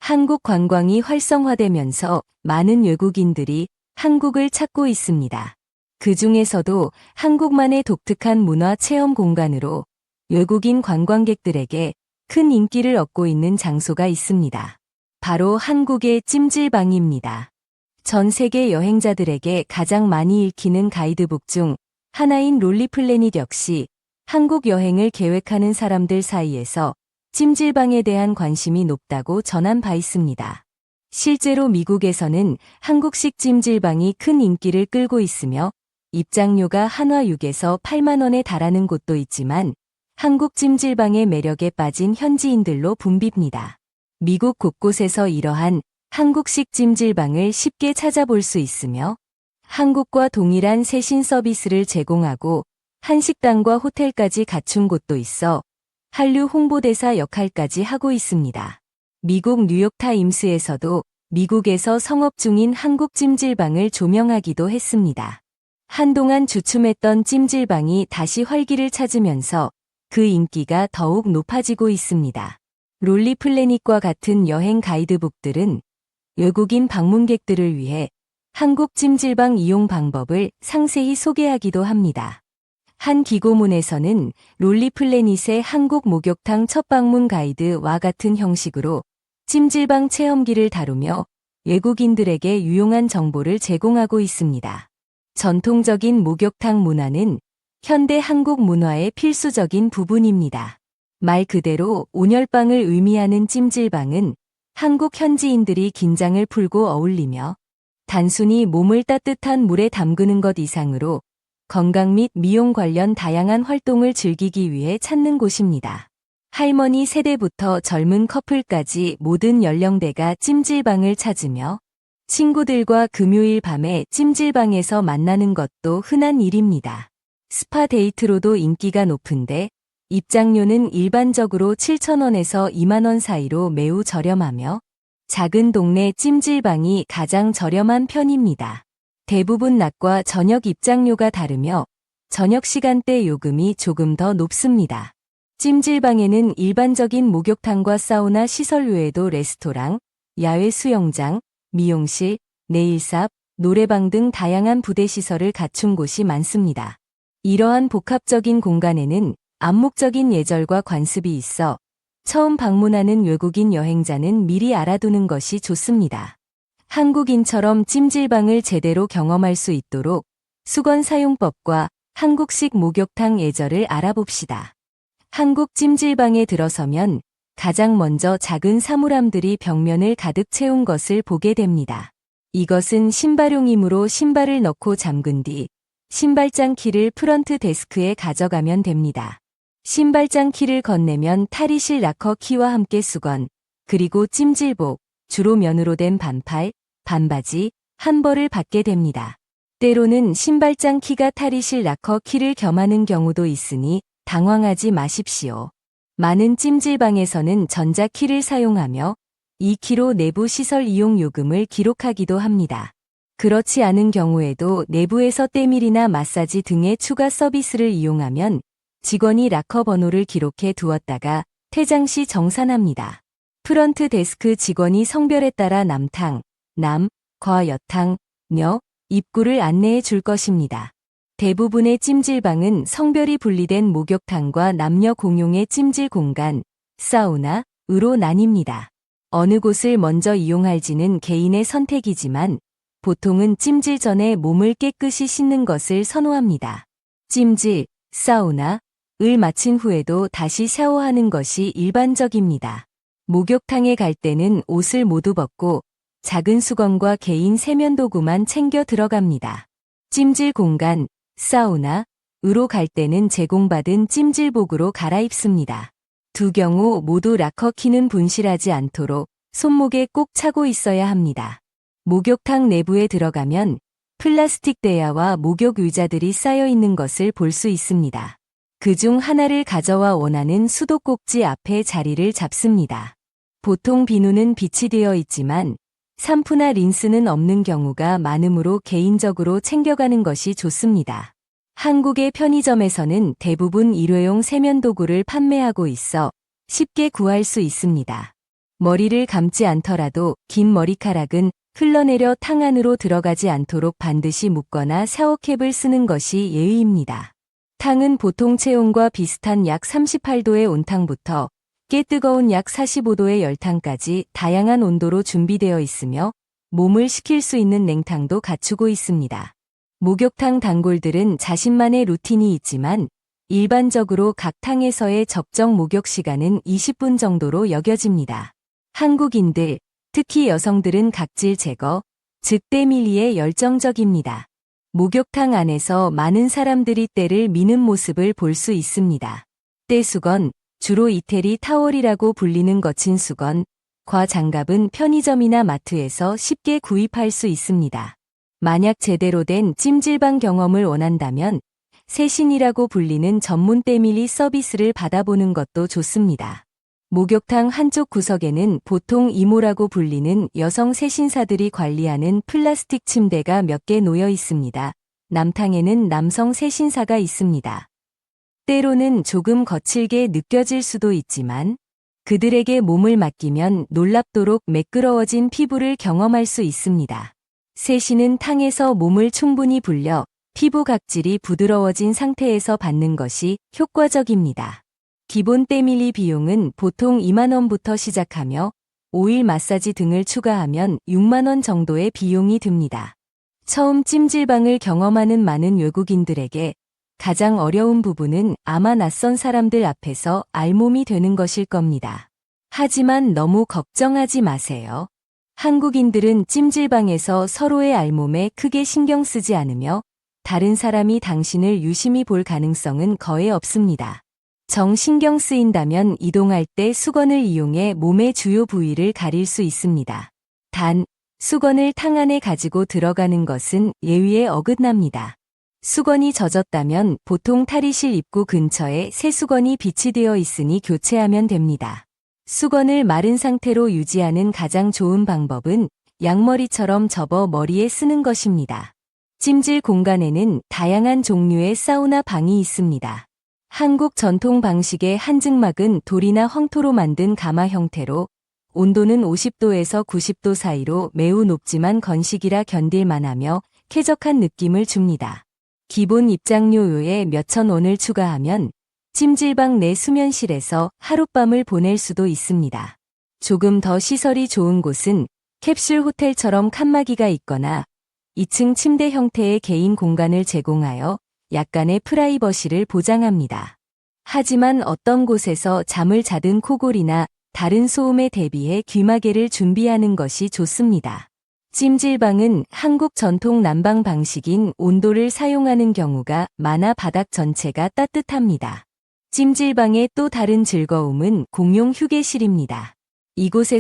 한국 관광이 활성화되면서 많은 외국인들이 한국을 찾고 있습니다. 그 중에서도 한국만의 독특한 문화 체험 공간으로 외국인 관광객들에게 큰 인기를 얻고 있는 장소가 있습니다. 바로 한국의 찜질방입니다. 전 세계 여행자들에게 가장 많이 읽히는 가이드북 중 하나인 롤리플래닛 역시 한국 여행을 계획하는 사람들 사이에서 찜질방에 대한 관심이 높다고 전한 바 있습니다. 실제로 미국에서는 한국식 찜질방이 큰 인기를 끌고 있으며 입장료가 한화 6에서 8만 원에 달하는 곳도 있지만 한국 찜질방의 매력에 빠진 현지인들로 붐빕니다. 미국 곳곳에서 이러한 한국식 찜질방을 쉽게 찾아볼 수 있으며 한국과 동일한 세신 서비스를 제공하고 한식당과 호텔까지 갖춘 곳도 있어 한류 홍보대사 역할까지 하고 있습니다. 미국 뉴욕타임스에서도 미국에서 성업 중인 한국 찜질방을 조명하기도 했습니다. 한동안 주춤했던 찜질방이 다시 활기를 찾으면서 그 인기가 더욱 높아지고 있습니다. 롤리플래닛과 같은 여행 가이드북들은 외국인 방문객들을 위해 한국 찜질방 이용 방법을 상세히 소개하기도 합니다. 한 기고문에서는 롤리플래닛의 한국 목욕탕 첫 방문 가이드와 같은 형식으로 찜질방 체험기를 다루며 외국인들에게 유용한 정보를 제공하고 있습니다. 전통적인 목욕탕 문화는 현대 한국 문화의 필수적인 부분입니다. 말 그대로 온열방을 의미하는 찜질방은 한국 현지인들이 긴장을 풀고 어울리며 단순히 몸을 따뜻한 물에 담그는 것 이상으로 건강 및 미용 관련 다양한 활동을 즐기기 위해 찾는 곳입니다. 할머니 세대부터 젊은 커플까지 모든 연령대가 찜질방을 찾으며 친구들과 금요일 밤에 찜질방에서 만나는 것도 흔한 일입니다. 스파 데이트로도 인기가 높은데 입장료는 일반적으로 7,000원에서 2만 원 사이로 매우 저렴하며 작은 동네 찜질방이 가장 저렴한 편입니다. 대부분 낮과 저녁 입장료가 다르며 저녁 시간대 요금이 조금 더 높습니다. 찜질방에는 일반적인 목욕탕과 사우나 시설 외에도 레스토랑, 야외 수영장, 미용실, 네일샵, 노래방 등 다양한 부대 시설을 갖춘 곳이 많습니다. 이러한 복합적인 공간에는 암묵적인 예절과 관습이 있어 처음 방문하는 외국인 여행자는 미리 알아두는 것이 좋습니다. 한국인처럼 찜질방을 제대로 경험할 수 있도록 수건 사용법과 한국식 목욕탕 예절을 알아봅시다. 한국 찜질방에 들어서면 가장 먼저 작은 사물함들이 벽면을 가득 채운 것을 보게 됩니다. 이것은 신발용이므로 신발을 넣고 잠근 뒤 신발장 키를 프런트 데스크에 가져가면 됩니다. 신발장 키를 건네면 탈의실 락커 키와 함께 수건, 그리고 찜질복, 주로 면으로 된 반팔, 반바지, 한 벌을 받게 됩니다. 때로는 신발장 키가 탈의실 락커 키를 겸하는 경우도 있으니 당황하지 마십시오. 많은 찜질방에서는 전자키를 사용하며 이 키로 내부 시설 이용 요금을 기록하기도 합니다. 그렇지 않은 경우에도 내부에서 때밀이나 마사지 등의 추가 서비스를 이용하면 직원이 락커 번호를 기록해 두었다가 퇴장 시 정산합니다. 프런트 데스크 직원이 성별에 따라 남탕, 남, 과 여탕, 녀, 입구를 안내해 줄 것입니다. 대부분의 찜질방은 성별이 분리된 목욕탕과 남녀 공용의 찜질 공간, 사우나,으로 나뉩니다. 어느 곳을 먼저 이용할지는 개인의 선택이지만 보통은 찜질 전에 몸을 깨끗이 씻는 것을 선호합니다. 찜질, 사우나,을 마친 후에도 다시 샤워하는 것이 일반적입니다. 목욕탕에 갈 때는 옷을 모두 벗고 작은 수건과 개인 세면도구만 챙겨 들어갑니다. 찜질 공간, 사우나,으로 갈 때는 제공받은 찜질복으로 갈아입습니다. 두 경우 모두 락커 키는 분실하지 않도록 손목에 꼭 차고 있어야 합니다. 목욕탕 내부에 들어가면 플라스틱 대야와 목욕 의자들이 쌓여 있는 것을 볼 수 있습니다. 그중 하나를 가져와 원하는 수도꼭지 앞에 자리를 잡습니다. 보통 비누는 비치되어 있지만 샴푸나 린스는 없는 경우가 많으므로 개인적으로 챙겨가는 것이 좋습니다. 한국의 편의점에서는 대부분 일회용 세면도구를 판매하고 있어 쉽게 구할 수 있습니다. 머리를 감지 않더라도 긴 머리카락은 흘러내려 탕 안으로 들어가지 않도록 반드시 묶거나 샤워캡을 쓰는 것이 예의입니다. 탕은 보통 체온과 비슷한 약 38도의 온탕부터 꽤 뜨거운 약 45도의 열탕까지 다양한 온도로 준비되어 있으며 몸을 식힐 수 있는 냉탕도 갖추고 있습니다. 목욕탕 단골들은 자신만의 루틴이 있지만 일반적으로 각 탕에서의 적정 목욕 시간은 20분 정도로 여겨집니다. 한국인들, 특히 여성들은 각질 제거, 즉 때밀이에 열정적입니다. 목욕탕 안에서 많은 사람들이 때를 미는 모습을 볼 수 있습니다. 때수건, 주로 이태리 타월이라고 불리는 거친 수건, 과 장갑은 편의점이나 마트에서 쉽게 구입할 수 있습니다. 만약 제대로 된 찜질방 경험을 원한다면 세신이라고 불리는 전문 때밀이 서비스를 받아보는 것도 좋습니다. 목욕탕 한쪽 구석에는 보통 이모라고 불리는 여성 세신사들이 관리하는 플라스틱 침대가 몇 개 놓여 있습니다. 남탕에는 남성 세신사가 있습니다. 때로는 조금 거칠게 느껴질 수도 있지만 그들에게 몸을 맡기면 놀랍도록 매끄러워진 피부를 경험할 수 있습니다. 세신은 탕에서 몸을 충분히 불려 피부 각질이 부드러워진 상태에서 받는 것이 효과적입니다. 기본 때밀이 비용은 보통 2만 원부터 시작하며 오일 마사지 등을 추가하면 6만 원 정도의 비용이 듭니다. 처음 찜질방을 경험하는 많은 외국인들에게 가장 어려운 부분은 아마 낯선 사람들 앞에서 알몸이 되는 것일 겁니다. 하지만 너무 걱정하지 마세요. 한국인들은 찜질방에서 서로의 알몸에 크게 신경 쓰지 않으며 다른 사람이 당신을 유심히 볼 가능성은 거의 없습니다. 정 신경 쓰인다면 이동할 때 수건을 이용해 몸의 주요 부위를 가릴 수 있습니다. 단, 수건을 탕 안에 가지고 들어가는 것은 예의에 어긋납니다. 수건이 젖었다면 보통 탈의실 입구 근처에 새 수건이 비치되어 있으니 교체하면 됩니다. 수건을 마른 상태로 유지하는 가장 좋은 방법은 양머리처럼 접어 머리에 쓰는 것입니다. 찜질 공간에는 다양한 종류의 사우나 방이 있습니다. 한국 전통 방식의 한증막은 돌이나 황토로 만든 가마 형태로 온도는 50도에서 90도 사이로 매우 높지만 건식이라 견딜만하며 쾌적한 느낌을 줍니다. 기본 입장료에 몇천 원을 추가하면 찜질방 내 수면실에서 하룻밤을 보낼 수도 있습니다. 조금 더 시설이 좋은 곳은 캡슐 호텔처럼 칸막이가 있거나 2층 침대 형태의 개인 공간을 제공하여 약간의 프라이버시를 보장합니다. 하지만 어떤 곳에서 잠을 자든 코골이나 다른 소음에 대비해 귀마개를 준비하는 것이 좋습니다. 찜질방은 한국 전통 난방 방식인 온도를 사용하는 경우가 많아 바닥 전체가 따뜻합니다. 찜질방의 또 다른 즐거움은 공용 휴게실입니다. 이곳에서